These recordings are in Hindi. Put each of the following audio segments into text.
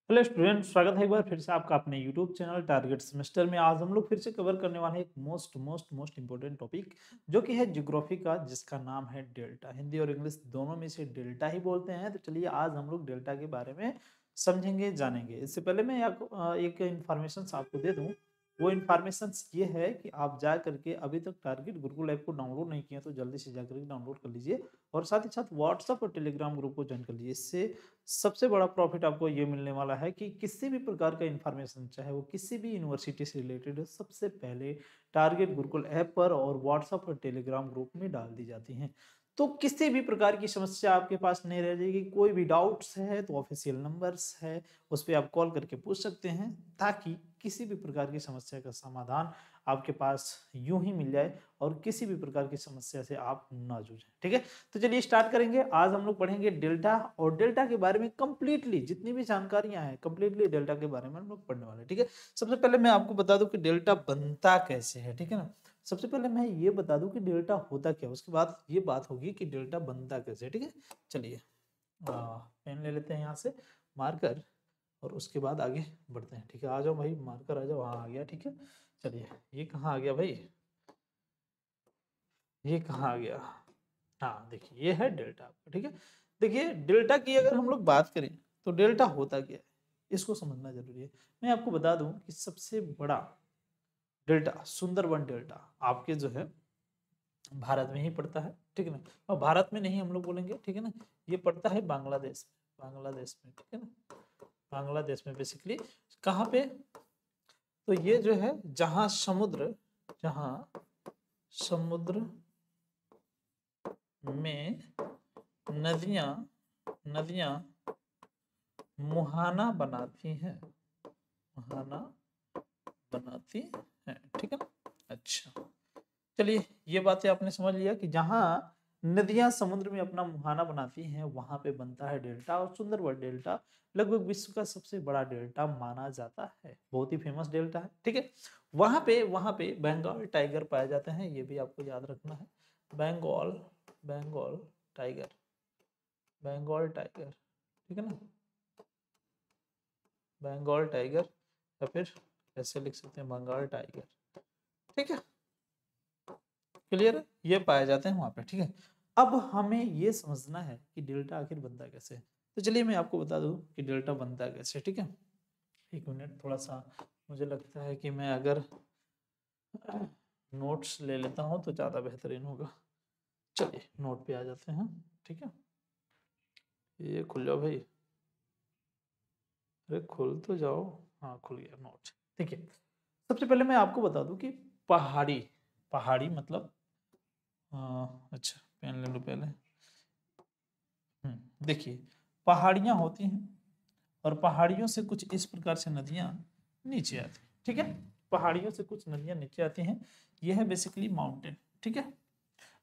हेलो स्टूडेंट, स्वागत है एक बार फिर से आपका अपने यूट्यूब चैनल टारगेट सेमेस्टर में। आज हम लोग फिर से कवर करने वाले हैं एक मोस्ट इंपॉर्टेंट टॉपिक जो कि है ज्योग्राफी का, जिसका नाम है डेल्टा। हिंदी और इंग्लिश दोनों में से डेल्टा ही बोलते हैं। तो चलिए आज हम लोग डेल्टा के बारे में समझेंगे, जानेंगे। इससे पहले मैं एक इन्फॉर्मेशन आपको दे दूं। वो इन्फॉर्मेशन ये है कि आप जा करके अभी तक टारगेट गुरुकुल ऐप को डाउनलोड नहीं किया तो जल्दी से जाकर डाउनलोड कर लीजिए और साथ ही साथ व्हाट्सएप और टेलीग्राम ग्रुप को ज्वाइन कर लीजिए। इससे सबसे बड़ा प्रॉफिट आपको ये मिलने वाला है कि किसी भी प्रकार का इंफॉर्मेशन, चाहे वो किसी भी यूनिवर्सिटी से रिलेटेड हो, सबसे पहले टारगेट गुरुकुल ऐप पर और व्हाट्सएप और टेलीग्राम ग्रुप में डाल दी जाती हैं। तो किसी भी प्रकार की समस्या आपके पास नहीं रह जाएगी। कोई भी डाउट्स है तो ऑफिशियल नंबर्स है, उस पर आप कॉल करके पूछ सकते हैं, ताकि किसी भी प्रकार की समस्या का समाधान आपके पास यूं ही मिल जाए और किसी भी प्रकार की समस्या से आप ना जूझें। ठीक है, तो चलिए स्टार्ट करेंगे। आज हम लोग पढ़ेंगे डेल्टा, और डेल्टा के बारे में कंप्लीटली जितनी भी जानकारियां हैं कंप्लीटली डेल्टा के बारे में हम लोग पढ़ने वाले हैं। ठीक है, सबसे पहले मैं आपको बता दूं कि डेल्टा बनता कैसे है। ठीक है ना, सबसे पहले मैं ये बता दूं कि डेल्टा होता क्या है, उसके बाद ये बात होगी कि डेल्टा बनता कैसे है। ठीक है, चलिए पेन ले लेते हैं यहाँ से, मार्कर, और उसके बाद आगे बढ़ते हैं। ठीक है, आ जाओ भाई, मार्कर आ जाओ। हाँ आ गया। ठीक है, चलिए ये कहाँ आ गया भाई, ये कहाँ आ गया। हाँ देखिए, ये है डेल्टा आपका। ठीक है, देखिए डेल्टा की अगर हम लोग बात करें तो डेल्टा होता क्या है, इसको समझना जरूरी है। मैं आपको बता दूं कि सबसे बड़ा डेल्टा सुंदरबन डेल्टा आपके जो है भारत में ही पड़ता है। ठीक है ना, और भारत में नहीं हम लोग बोलेंगे, ठीक है ना, ये पड़ता है बांग्लादेश में। बांग्लादेश में, ठीक है ना, बांग्लादेश में बेसिकली कहाँ पे, तो ये जो है जहाँ समुद्र, जहाँ समुद्र में नदियां नदियां मुहाना बनाती हैं, मुहाना बनाती हैं। ठीक है ना, अच्छा चलिए ये बातें आपने समझ लिया कि जहां नदियां समुद्र में अपना मुहाना बनाती हैं वहां पे बनता है डेल्टा। और सुंदरबन डेल्टा लगभग विश्व का सबसे बड़ा डेल्टा माना जाता है, बहुत ही फेमस डेल्टा है। ठीक है, वहां पे बंगाल टाइगर पाए जाते हैं, ये भी आपको याद रखना है। बंगाल बंगाल टाइगर, बंगाल टाइगर, ठीक है ना, बंगाल टाइगर, या फिर ऐसे लिख सकते हैं बंगाल टाइगर। ठीक है, क्लियर है, ये पाए जाते हैं वहां पे। ठीक है, अब हमें ये समझना है कि डेल्टा आखिर बनता कैसे है। तो चलिए मैं आपको बता दूं कि डेल्टा बनता कैसे। ठीक है, एक मिनट, थोड़ा सा मुझे लगता है कि मैं अगर नोट्स ले लेता हूं तो ज़्यादा बेहतरीन होगा। चलिए नोट पे आ जाते हैं। ठीक है, ये खुल जाओ भाई, अरे खुल तो जाओ। हाँ खुल गया नोट। ठीक है, सबसे पहले मैं आपको बता दूं कि पहाड़ी, पहाड़ी मतलब अच्छा पेन ले लो पहले। देखिए पहाड़ियाँ होती हैं और पहाड़ियों से कुछ इस प्रकार से नदियाँ नीचे आती हैं। ठीक है, पहाड़ियों से कुछ नदियाँ नीचे आती हैं, यह है बेसिकली माउंटेन। ठीक है,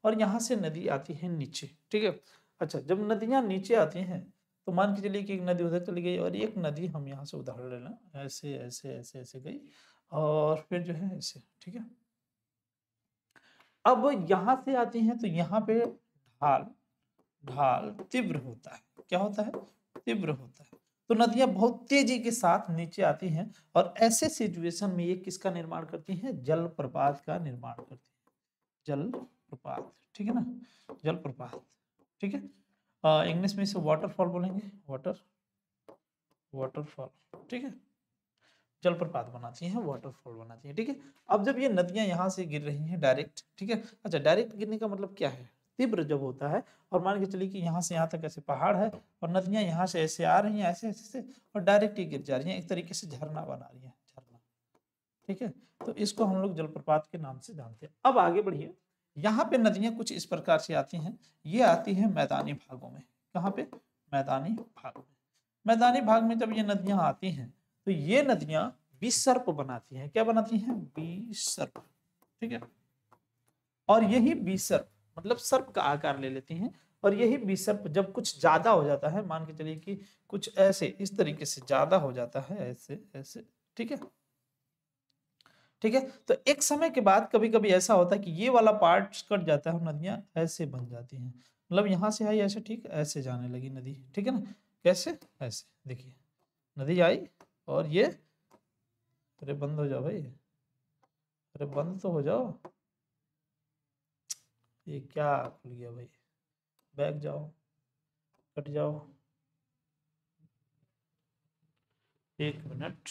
और यहाँ से नदी आती है नीचे। ठीक है, अच्छा जब नदियाँ नीचे आती हैं तो मान के चलिए कि एक नदी उधर चली गई और एक नदी हम यहाँ से उदाहरण लेना, ऐसे ऐसे ऐसे ऐसे गई और फिर जो है ऐसे। ठीक है, अब यहाँ से आती हैं तो यहाँ पे ढाल, ढाल तीव्र होता है। क्या होता है, तीव्र होता है। तो नदियां बहुत तेजी के साथ नीचे आती हैं और ऐसे सिचुएशन में ये किसका निर्माण करती हैं, जल प्रपात का निर्माण करती है, जल प्रपात। ठीक है ना, जल प्रपात। ठीक है, इंग्लिश में इसे वाटरफॉल बोलेंगे, वाटर, वाटरफॉल। ठीक है, जलप्रपात बनाती हैं, वाटरफॉल बनाती हैं। ठीक है, अब जब ये नदियां यहाँ से गिर रही हैं डायरेक्ट, ठीक है, अच्छा डायरेक्ट गिरने का मतलब क्या है, तीव्र जब होता है और मान के चलिए कि यहाँ से यहाँ तक ऐसे पहाड़ है और नदियां यहाँ से ऐसे आ रही हैं, ऐसे ऐसे से, और डायरेक्ट ही गिर जा रही हैं, एक तरीके से झरना बना रही है, झरना। ठीक है, तो इसको हम लोग जलप्रपात के नाम से जानते हैं। अब आगे बढ़िए, यहाँ पे नदियां कुछ इस प्रकार से आती हैं, ये आती है मैदानी भागों में। कहाँ पे, मैदानी भाग में। मैदानी भाग में जब ये नदियां आती हैं तो ये नदियां विसर्प बनाती हैं। क्या बनाती हैं, विसर्प। ठीक है, और यही विसर्प मतलब सर्प का आकार ले लेती हैं, और यही विसर्प जब कुछ ज्यादा हो जाता है, मान के चलिए कि कुछ ऐसे इस तरीके से ज्यादा हो जाता है, ऐसे ऐसे। ठीक है, ठीक है, तो एक समय के बाद कभी कभी ऐसा होता है कि ये वाला पार्ट कट जाता है और नदियां ऐसे बन जाती हैं। मतलब यहाँ से आई ऐसे, ठीक ऐसे जाने लगी नदी। ठीक है ना, कैसे, ऐसे देखिए, नदी आई और ये, अरे बंद हो जाओ भाई, अरे बंद तो हो जाओ, ये क्या खुल गया भाई, बैक जाओ, कट जाओ, 1 मिनट,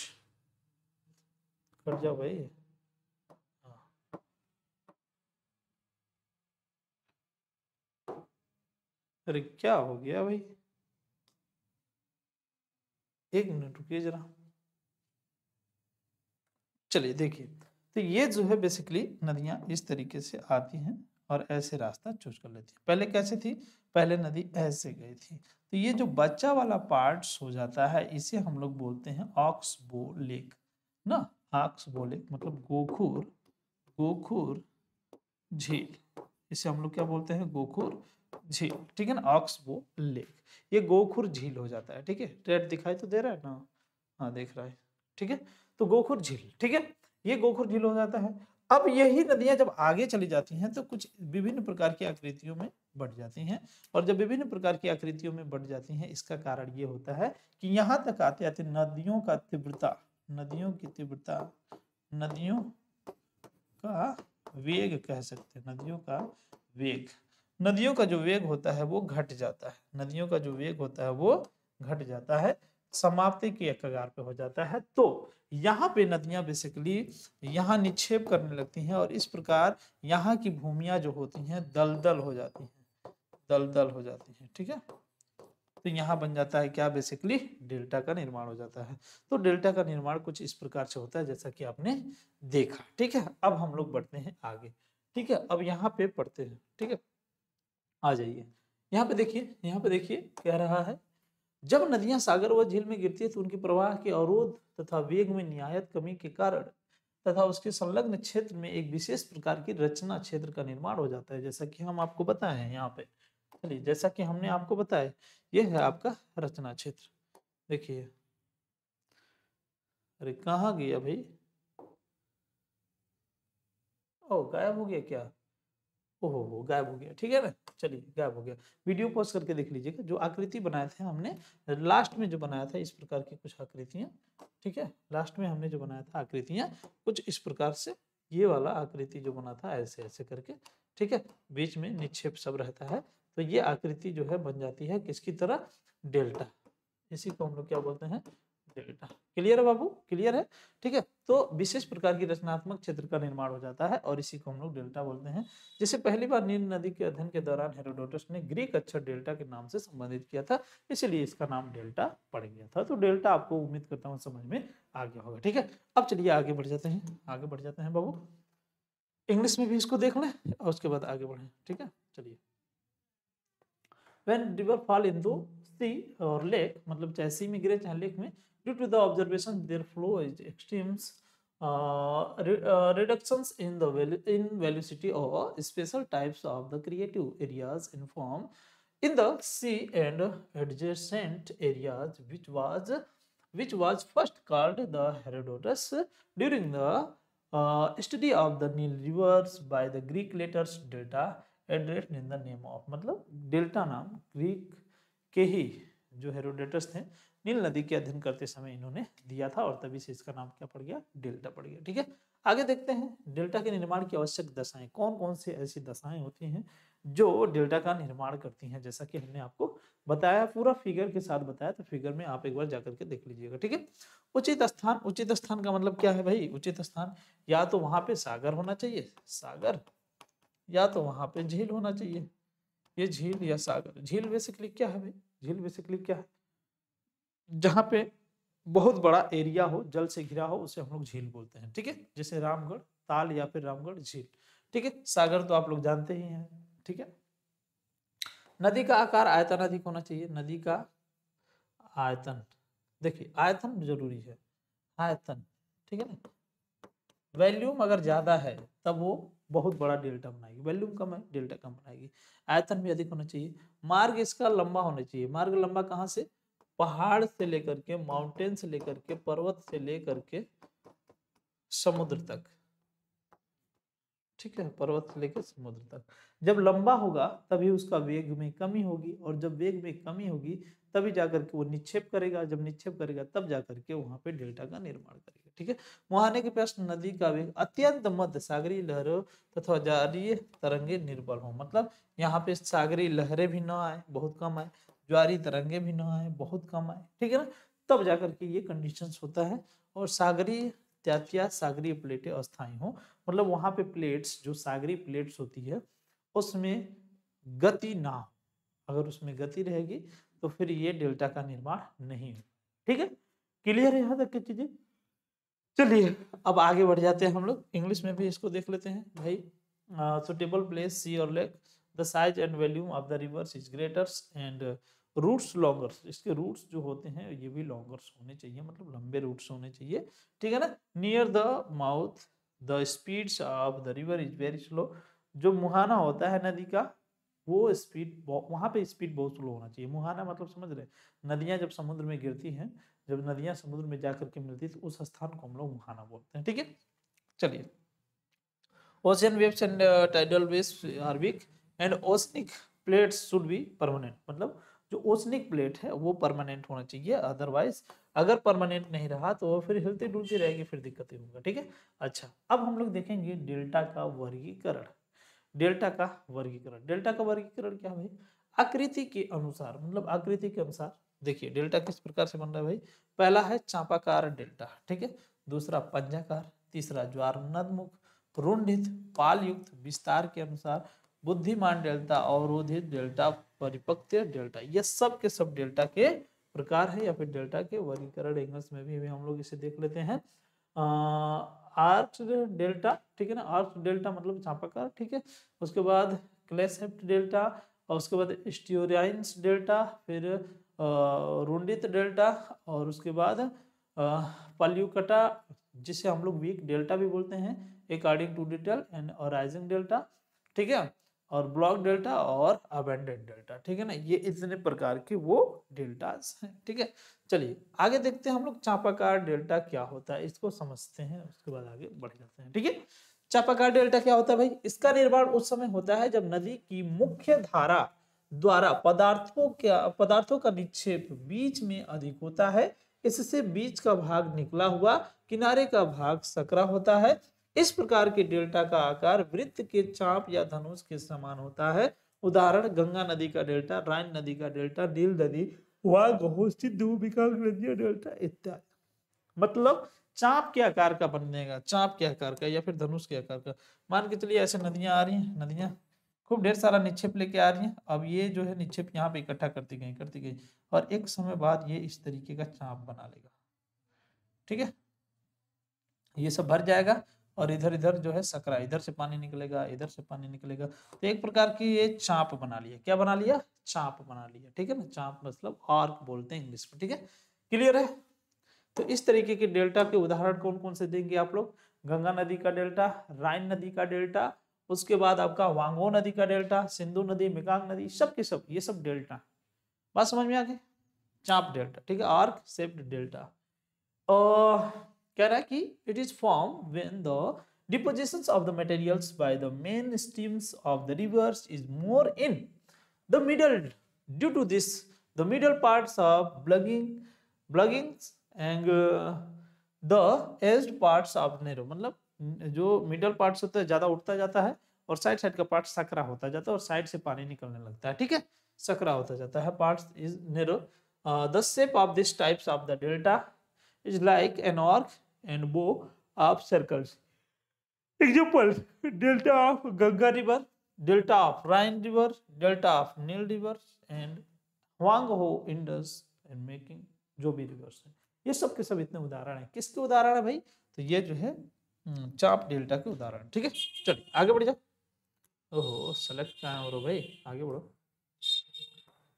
कट जाओ भाई। हाँ, अरे क्या हो गया भाई, 1 मिनट रुकिए जरा। चलिए देखिए, तो ये जो है बेसिकली नदियां इस तरीके से आती हैं और ऐसे रास्ता चूज कर लेती है। पहले कैसे थी, पहले नदी ऐसे गई थी, तो ये जो बच्चा वाला पार्ट्स हो जाता है इसे हम लोग बोलते हैं ऑक्स बो लेक ना। ऑक्स बो लेक मतलब गोखुर, गोखुर झील, इसे हम लोग क्या बोलते हैं, गोखुर झील, ठीक है ना, ऑक्स बो लेक, ये गोखुर झील हो जाता है। ठीक है, रेड दिखाई तो दे रहा है ना, हाँ देख रहा है, ठीक है। तो गोखुर झील, ठीक है, ये गोखुर झील हो जाता है। अब यही नदियां जब आगे चली जाती हैं तो कुछ विभिन्न प्रकार की आकृतियों में बढ़ जाती हैं, और जब विभिन्न प्रकार की आकृतियों में बढ़ जाती हैं इसका कारण ये होता है कि यहाँ तक आते आते नदियों का तीव्रता, नदियों की तीव्रता, नदियों का वेग कह सकते हैं, नदियों का वेग, नदियों का जो वेग होता है वो घट जाता है, नदियों का जो वेग होता है वो घट जाता है, समाप्ति की कगार पे हो जाता है। तो यहाँ पे नदियां बेसिकली यहाँ निक्षेप करने लगती हैं और इस प्रकार यहाँ की भूमियां जो होती हैं दलदल हो जाती हैं, दलदल हो जाती हैं, ठीक है। तो यहाँ बन जाता है क्या, बेसिकली डेल्टा का निर्माण हो जाता है। तो डेल्टा का निर्माण कुछ इस प्रकार से होता है जैसा कि आपने देखा, ठीक है। अब हम लोग बढ़ते हैं आगे, ठीक है, अब यहाँ पे पढ़ते हैं, ठीक है, आ जाइए यहाँ पे देखिए, यहाँ पे देखिए कह रहा है, जब नदियां सागर व झील में गिरती है तो उनके प्रवाह के अवरोध तथा वेग में नियायत कमी के कारण तथा उसके संलग्न क्षेत्र में एक विशेष प्रकार की रचना क्षेत्र का निर्माण हो जाता है, जैसा कि हम आपको बताए हैं यहाँ पे। चलिए, जैसा कि हमने आपको बताया, ये है आपका रचना क्षेत्र। देखिए, अरे कहाँ गया भाई, ओ गायब हो गया क्या, ओहो गायब हो गया, ठीक है ना। चलिए गायब हो गया, वीडियो पॉज करके देख लीजिएगा, जो आकृति बनाए थे हमने लास्ट में, जो बनाया था इस प्रकार की कुछ आकृतियां, ठीक है, लास्ट में हमने जो बनाया था आकृतियां कुछ इस प्रकार से, ये वाला आकृति जो बना था ऐसे ऐसे करके, ठीक है, बीच में निक्षेप सब रहता है, तो ये आकृति जो है बन जाती है किसकी तरह, डेल्टा, इसी को हम लोग क्या बोलते हैं, डेल्टा। क्लियर है बाबू, क्लियर है, ठीक है। तो विशेष प्रकार की रचनात्मक क्षेत्र का निर्माण हो जाता है और इसी को हम लोग डेल्टा बोलते हैं, जिसे पहली बार नील नदी के अध्ययन के दौरान हेरोडोटस ने ग्रीक अक्षर डेल्टा के नाम से संबंधित किया था, इसलिए इसका नाम डेल्टा पड़ गया था। तो डेल्टा आपको उम्मीद करता हूँ समझ में आ गया होगा, ठीक है। अब चलिए आगे बढ़ जाते हैं, आगे बढ़ जाते हैं बाबू, इंग्लिश में भी इसको देख लें और उसके बाद आगे बढ़े, ठीक है। चलिए, when river fall into sea or lake, मतलब चाहे सी में गिरे चाहे लेक में, due to the observation their flow is extremes, reductions in the velocity or special types of the creative areas inform in the sea and adjacent areas, which was first called the Herodotus during the study of the Nile rivers by the Greek letters delta addressed in the name of, मतलब डेल्टा नाम ग्रीक के ही जो हेरोडोटस थे नील नदी के अध्ययन करते समय इन्होंने दिया था और तभी से इसका नाम क्या पड़ गया, डेल्टा पड़ गया, ठीक है। आगे देखते हैं डेल्टा के निर्माण की आवश्यक दशाएं, कौन कौन सी ऐसी दशाएं होती हैं जो डेल्टा का निर्माण करती हैं, जैसा कि हमने आपको बताया, पूरा फिगर के साथ बताया, तो फिगर में आप एक बार जाकर के देख लीजिएगा, ठीक है। उचित स्थान, उचित स्थान का मतलब क्या है भाई, उचित स्थान या तो वहां पे सागर होना चाहिए, सागर, या तो वहां पे झील होना चाहिए, ये झील या सागर, झील बेसिकली क्या है भाई, झील बेसिकली क्या है, जहां पे बहुत बड़ा एरिया हो, जल से घिरा हो, उसे हम लोग झील बोलते हैं, ठीक है, जैसे रामगढ़ ताल या फिर रामगढ़ झील, ठीक है। सागर तो आप लोग जानते ही हैं, ठीक है। नदी का आकार आयतनाधिक होना चाहिए, नदी का आयतन, देखिए आयतन जरूरी है, आयतन, ठीक है ना। वैल्यूम अगर ज्यादा है तब वो बहुत बड़ा डेल्टा बनाएगी, वैल्यूम कम है डेल्टा कम बनाएगी। आयतन भी अधिक होना चाहिए, मार्ग इसका लंबा होना चाहिए, मार्ग लंबा कहाँ से, पहाड़ से लेकर के, माउंटेन से लेकर के, पर्वत से लेकर के समुद्र तक, ठीक है, पर्वत से लेकर समुद्र तक। जब लंबा होगा तभी उसका वेग में कमी होगी, और जब वेग में कमी होगी तभी जाकर के वो निक्षेप करेगा, जब निक्षेप करेगा तब जाकर के वहां पे डेल्टा का निर्माण करेगा। ठीक है, मुहाने के पास नदी का वेग अत्यंत मध्य सागरीय लहरों तथा ज्वारीय तरंगे निर्बल हो, मतलब यहाँ पे सागरीय लहरें भी ना आए, बहुत कम आए, ज्वारीय तरंगे भी ना आए, बहुत कम आए। ठीक है ना, तब जाकर के ये कंडीशंस होता है। और सागरीय त्यात्या सागरीय प्लेटें अस्थायी हो, मतलब वहां पे प्लेट्स, जो सागरीय प्लेट्स होती है उसमें गति ना हो, अगर उसमें गति रहेगी तो फिर ये डेल्टा का निर्माण नहीं हो। ठीक है, क्लियर है यहाँ तक की चीजें। चलिए अब आगे बढ़ जाते हैं हम लोग, इंग्लिश में भी इसको देख लेते हैं भाई। सुटेबल प्लेस सी और lake, the size and volume of the rivers is greater and roots longer, इसके रूट्स जो होते हैं ये भी लॉन्गर्स होने चाहिए, मतलब लंबे रूट्स होने चाहिए। ठीक है ना, near the mouth the speeds of the river is very slow, जो मुहाना होता है नदी का वो स्पीड, वहां पे स्पीड बहुत स्लो होना चाहिए। मुहाना मतलब समझ रहे, नदियां जब समुद्र में गिरती हैं, जब नदियां समुद्र में जाकर के मिलती है तो उस स्थान को हम लोग मुहाना बोलते हैं। ठीक है, चलिए ocean waves and tidal waves are weak and oceanic plates should be permanent, मतलब जो ओशनिक प्लेट है वो परमानेंट होना चाहिए, अदरवाइज अगर परमानेंट नहीं रहा तो फिर हिलती डुलती रहेगी, फिर दिक्कत होगा। ठीक है, अच्छा अब हम लोग देखेंगे डेल्टा का वर्गीकरण। डेल्टा का वर्गीकरण, डेल्टा का वर्गीकरण क्या है भाई, आकृति के अनुसार, मतलब आकृति के अनुसार। देखिए डेल्टा किस प्रकार से बन रहा है भाई, पहला है चापाकार डेल्टा, ठीक है, दूसरा पंजाकार, तीसरा ज्वारोन्मुख, रुंडित, पाल युक्त, विस्तार के अनुसार, बुद्धिमान डेल्टा, अवरोधित डेल्टा, परिपक्व डेल्टा, ये सब के सब डेल्टा के प्रकार है या फिर डेल्टा के वर्गीकरण। इंग्लिश में भी हम लोग इसे देख लेते हैं। आर्च डेल्टा, ठीक है ना, आर्च डेल्टा मतलब चापाकार, ठीक है, उसके बाद क्लेसेप्ट डेल्टा, और उसके बाद स्ट्यूराइंस डेल्टा, फिर रुंडित डेल्टा, और उसके बाद पल्यूकटा, जिसे हम लोग वीक डेल्टा भी बोलते हैं, according to detail and rising delta, ठीक है, और ब्लॉक डेल्टा और अबेंडेंट डेल्टा। ठीक है ना, ये इतने प्रकार के वो डेल्टास हैं। ठीक है, चलिए आगे देखते हैं हम लोग चापाकार डेल्टा क्या होता है, इसको समझते हैं, उसके बाद आगे बढ़ जाते हैं। ठीक है, चापाकार डेल्टा क्या होता है भाई, इसका निर्माण उस समय होता है जब नदी की मुख्य धारा द्वारा पदार्थों का निक्षेप बीच में अधिक होता है, इससे बीच का भाग निकला हुआ, किनारे का भाग सकरा होता है। इस प्रकार के डेल्टा का आकार वृत्त के चाप या धनुष के समान होता है। उदाहरण गंगा नदी का डेल्टा, राइन नदी का डेल्टा, नील नदी, नदियां डेल्टा इत्यादि। मतलब चाप के आकार का बनेगा, चाप के आकार का या फिर धनुष के आकार का। मान के चलिए ऐसे नदियां आ रही हैं, नदियां खूब ढेर सारा निक्षेप लेके आ रही हैं, अब ये जो है निक्षेप यहाँ पे इकट्ठा करती गई और एक समय बाद ये इस तरीके का चाप बना लेगा। ठीक है, ये सब भर जाएगा और इधर इधर जो है सकरा, इधर से पानी निकलेगा, इधर से पानी निकलेगा, तो एक प्रकार की ये चाप बना लिया। क्या बना लिया, चाप बना लिया। ठीक है ना, चाप मतलब आर्क बोलते हैं इंग्लिश में। ठीक है, क्लियर है। तो इस तरीके के डेल्टा के उदाहरण कौन कौन से देंगे आप लोग, गंगा नदी का डेल्टा, राइन नदी का डेल्टा, उसके बाद आपका वांगो नदी का डेल्टा, सिंधु नदी, मेकांग नदी, सब के सब ये सब डेल्टा। बात समझ में आ गई, चाप डेल्टा। ठीक है, आर्क शेप्ड डेल्टा। और कह रहा है कि it is form when the depositions of the materials by the main streams of the rivers is more in the middle. Due to this, the middle parts of pluggings and the edged parts of narrow, मतलब जो मिडल पार्ट्स होता है ज्यादा उठता जाता है और साइड साइड का पार्ट सकरा होता जाता है और साइड से पानी निकलने लगता है। ठीक है, सकरा होता जाता है, parts is narrow. The shape of this types of the delta is like an arc and bow of circles. Example: delta of Ganga river, delta of Rhine river, delta of Nile river and Huangho Indus and making जो भी रिवर्स है, ये सब के सब इतने उदाहरण है। किसके उदाहरण है भाई, तो ये जो है चाप डेल्टा के उदाहरण। ठीक है, चलिए आगे बढ़ जाओ। ओहो सेलेक्ट कहाँ हो रहा भाई, आगे बढ़ो।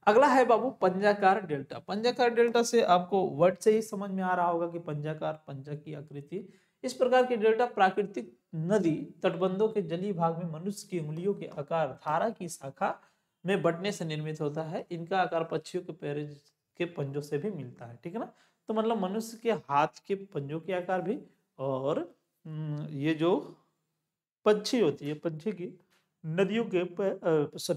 अगला है बाबू पंजाकार डेल्टा। पंजाकार डेल्टा से आपको वर्ड से ही समझ में आ रहा होगा कि पंजाकार, पंजा की आकृति। इस प्रकार के डेल्टा प्राकृतिक नदी तटबंधों के जलीय भाग में मनुष्य की उंगलियों के आकार धारा की शाखा में बटने से निर्मित होता है। इनका आकार पक्षियों के पैर के पंजों से भी मिलता है। ठीक है ना, तो मतलब मनुष्य के हाथ के पंजों के आकार भी, और ये जो पंछी होती है, पंछी की नदियों के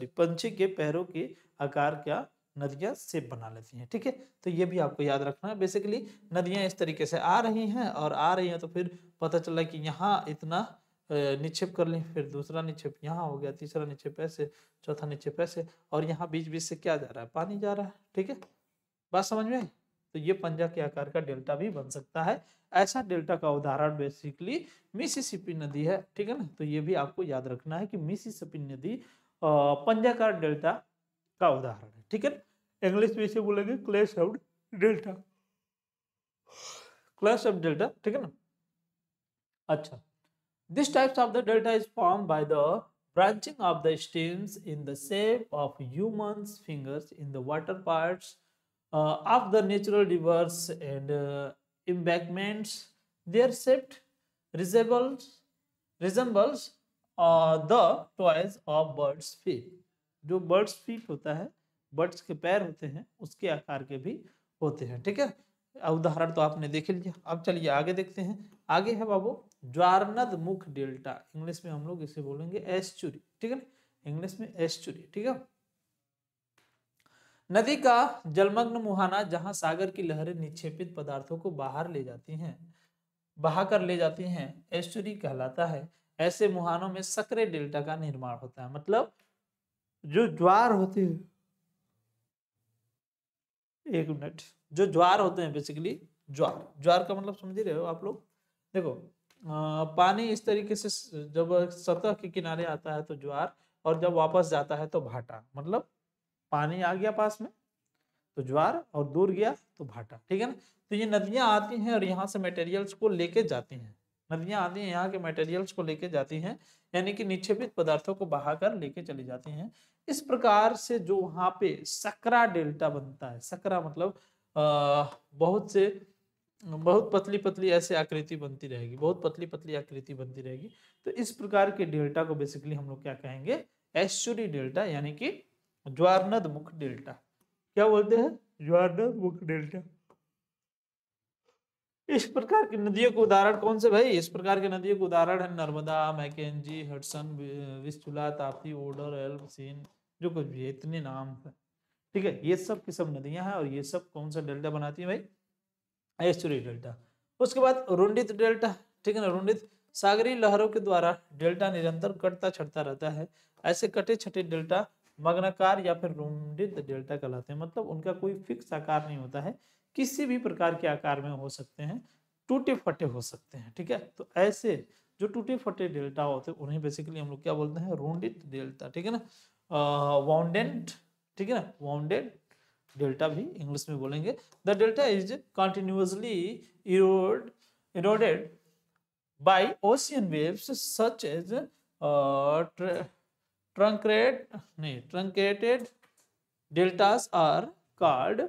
पंछी के पैरों के आकार क्या नदियां शेप बना लेती हैं। ठीक है, तो ये भी आपको याद रखना है। बेसिकली नदियां इस तरीके से आ रही हैं और आ रही हैं, तो फिर पता चला कि यहाँ इतना निक्षेप कर लें, फिर दूसरा निक्षेप यहाँ हो गया, तीसरा निक्षेप ऐसे, चौथा निक्षेप ऐसे, और यहाँ बीच बीच से क्या जा रहा है, पानी जा रहा है। ठीक है, बात समझ में आई? तो ये पंजा के आकार का डेल्टा भी बन सकता है। ऐसा डेल्टा का उदाहरण बेसिकली मिसिसिपी नदी है। ठीक है ना, तो ये भी आपको याद रखना है कि मिसिसिपी नदी पंजाकार डेल्टा का उदाहरण है। ठीक है, इंग्लिश में इसे बोलेंगे clash of delta, clash of delta. ठीक है ना। अच्छा, this types of the delta is formed by the branching of the streams in the shape of humans fingers in the water parts of the natural rivers and embankments. Their shape resembles the toes of birds feet. जो बर्ड्स फीट होता है, बर्ड्स के पैर होते हैं, उसके आकार के भी होते हैं। ठीक है, उदाहरण तो आपने देख लिया। अब चलिए आगे देखते हैं। आगे है बाबू ज्वारनद मुख डेल्टा, इंग्लिश में हम लोग इसे बोलेंगे एस्चुरी। ठीक है ना, इंग्लिश में एस्चुरी। ठीक है, नदी का जलमग्न मुहाना जहां सागर की लहरें निक्षेपित पदार्थों को बाहर ले जाती हैं, बहाकर ले जाती हैं, एस्चुरी कहलाता है। ऐसे मुहानों में सक्रिय डेल्टा का निर्माण होता है। मतलब जो ज्वार होते हैं, एक मिनट, जो ज्वार होते हैं बेसिकली, ज्वार, ज्वार का मतलब समझ ही रहे हो आप लोग। देखो पानी इस तरीके से जब सतह के किनारे आता है तो ज्वार, और जब वापस जाता है तो भाटा। मतलब पानी आ गया पास में तो ज्वार, और दूर गया तो भाटा। ठीक है ना, तो ये नदियां आती हैं और यहाँ से मटेरियल्स को लेके जाती हैं। नदियां आती हैं, यहाँ के मटेरियल्स को लेके जाती हैं, यानी कि निक्षेपित पदार्थों को बहाकर लेके चली जाती हैं। इस प्रकार से जो वहां पे सकरा डेल्टा बनता है, सकरा मतलब बहुत से बहुत पतली पतली ऐसे आकृति बनती रहेगी, बहुत पतली पतली आकृति बनती रहेगी। तो इस प्रकार के डेल्टा को बेसिकली हम लोग क्या कहेंगे, एस्चुरी डेल्टा, यानी कि ज्वारनद मुख डेल्टा। क्या बोलते हैं, ज्वारनद मुख डेल्टा। इस प्रकार की नदियों के उदाहरण कौन से भाई, इस प्रकार के नदियों के उदाहरण है Narmada, Mackenzie, Hudson, Vistula, Tapti, Oder, Elbe, Seine, जो कुछ भी है, इतने नाम है। ठीक है, ये सब की सब नदियां हैं, और ये सब कौन सा डेल्टा बनाती है भाई, एस्चुरी डेल्टा। उसके बाद रुंडित डेल्टा। ठीक है ना, रुंडित सागरीय लहरों के द्वारा डेल्टा निरंतर कटता छटता रहता है। ऐसे कटे छटे डेल्टा मग्नाकार या फिर रुंडित डेल्टा कहलाते हैं। मतलब उनका कोई फिक्स आकार नहीं होता है, किसी भी प्रकार के आकार में हो सकते हैं, टूटे फटे हो सकते हैं। ठीक है, तो ऐसे जो टूटे फटे डेल्टा होते हैं उन्हें बेसिकली हम लोग क्या बोलते हैं, रुंडित डेल्टा। ठीक है ना, वाउंडेड, ठीक है ना, वाउंडेड डेल्टा भी इंग्लिश में बोलेंगे। The delta is continuously eroded by ocean waves such as truncated deltas are called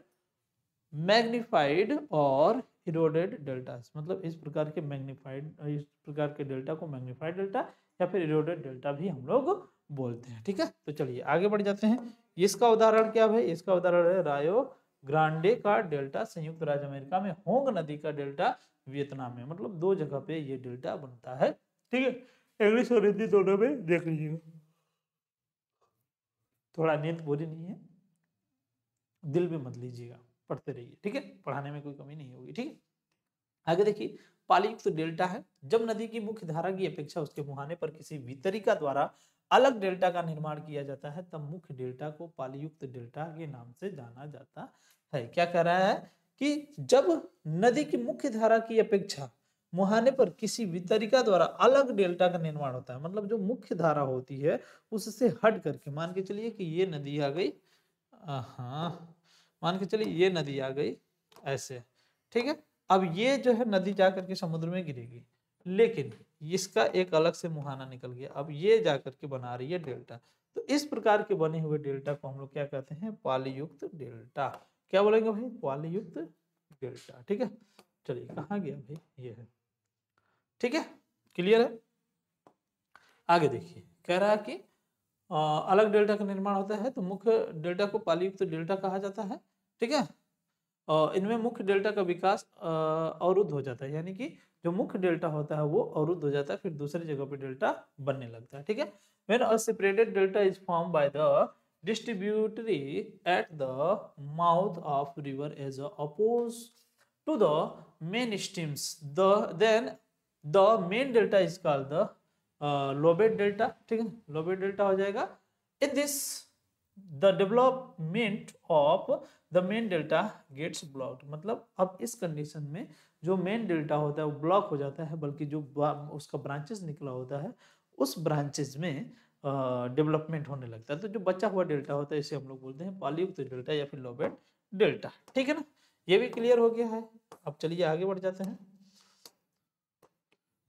magnified और eroded deltas। मतलब इस प्रकार के मैग्निफाइड, इस प्रकार के डेल्टा को मैग्निफाइड डेल्टा या फिर eroded डेल्टा भी हम लोग बोलते हैं। ठीक है, तो चलिए आगे बढ़ जाते हैं। इसका उदाहरण क्या भाई, इसका उदाहरण है रायो ग्रांडे का डेल्टा संयुक्त राज्य अमेरिका में, होंग नदी का डेल्टा वियतनाम में। मतलब दो जगह पे ये डेल्टा बनता है। ठीक है, इंग्लिश और हिंदी दोनों में देख लीजिएगा। थोड़ा नींद पूरी नहीं है, दिल में मत लीजिएगा, पढ़ते रहिए। ठीक है, पढ़ाने में कोई कमी नहीं होगी। ठीक है, आगे देखिए, पालीयुक्त डेल्टा है जब नदी की मुख्य धारा की अपेक्षा उसके मुहाने पर किसी वितरिका द्वारा अलग डेल्टा का निर्माण किया जाता है, तब मुख्य डेल्टा को पालीयुक्त डेल्टा के नाम से जाना जाता है। क्या कह रहा है कि जब नदी की मुख्य धारा की अपेक्षा मुहाने पर किसी वितरिका द्वारा अलग डेल्टा का निर्माण होता है, मतलब जो मुख्य धारा होती है उससे हट करके, मान के चलिए कि ये नदी आ गई, हाँ मान के चलिए ये नदी आ गई ऐसे। ठीक है, अब ये जो है नदी जाकर के समुद्र में गिरेगी, लेकिन इसका एक अलग से मुहाना निकल गया, अब ये जाकर के बना रही है डेल्टा। तो इस प्रकार के बने हुए डेल्टा को हम लोग क्या कहते हैं, पालीयुक्त डेल्टा। क्या बोलेंगे भाई, पालीयुक्त डेल्टा। ठीक है, चलिए कहाँ गया भाई, ये है। ठीक है, क्लियर है। आगे देखिए, कह रहा है कि अलग डेल्टा का निर्माण होता है तो मुख्य डेल्टा को पालीयुक्त डेल्टा कहा जाता है। ठीक है, इनमें मुख्य डेल्टा का विकास अवरुद्ध हो जाता है, यानी कि जो मुख्य डेल्टा होता है वो अवरुद्ध हो जाता है, फिर दूसरी जगह पे डेल्टा बनने लगता है। ठीक है, when a separated delta is form by the distributary at the mouth of river as opposed to the main streams. Then the main delta is called the lobate delta. ठीक है, lobate delta हो जाएगा. In this the development of the main delta gets blocked. मतलब अब इस कंडीशन में जो मेन डेल्टा होता है वो ब्लॉक हो जाता है, बल्कि जो उसका ब्रांचेस निकला होता है उस ब्रांचेस में डेवलपमेंट होने लगता है. तो जो बचा हुआ डेल्टा होता है इसे हम लोग बोलते हैं पॉलीयुक्त डेल्टा या फिर लोबेट डेल्टा. ठीक है ना, ये भी क्लियर हो गया है. अब चलिए आगे बढ़ जाते हैं.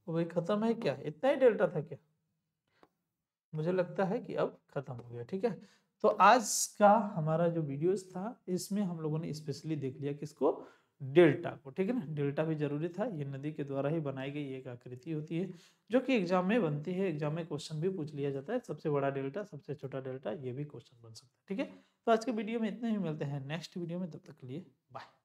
वही खत्म है क्या? इतना ही डेल्टा था क्या? मुझे लगता है कि अब खत्म हो गया. ठीक है, तो आज का हमारा जो वीडियोस था इसमें हम लोगों ने स्पेशली देख लिया किसको? डेल्टा को. ठीक है ना, डेल्टा भी जरूरी था. ये नदी के द्वारा ही बनाई गई एक आकृति होती है जो कि एग्जाम में बनती है. एग्जाम में क्वेश्चन भी पूछ लिया जाता है, सबसे बड़ा डेल्टा, सबसे छोटा डेल्टा, ये भी क्वेश्चन बन सकता है. ठीक है, तो आज के वीडियो में इतने ही. मिलते हैं नेक्स्ट वीडियो में, तब तक के लिए बाय.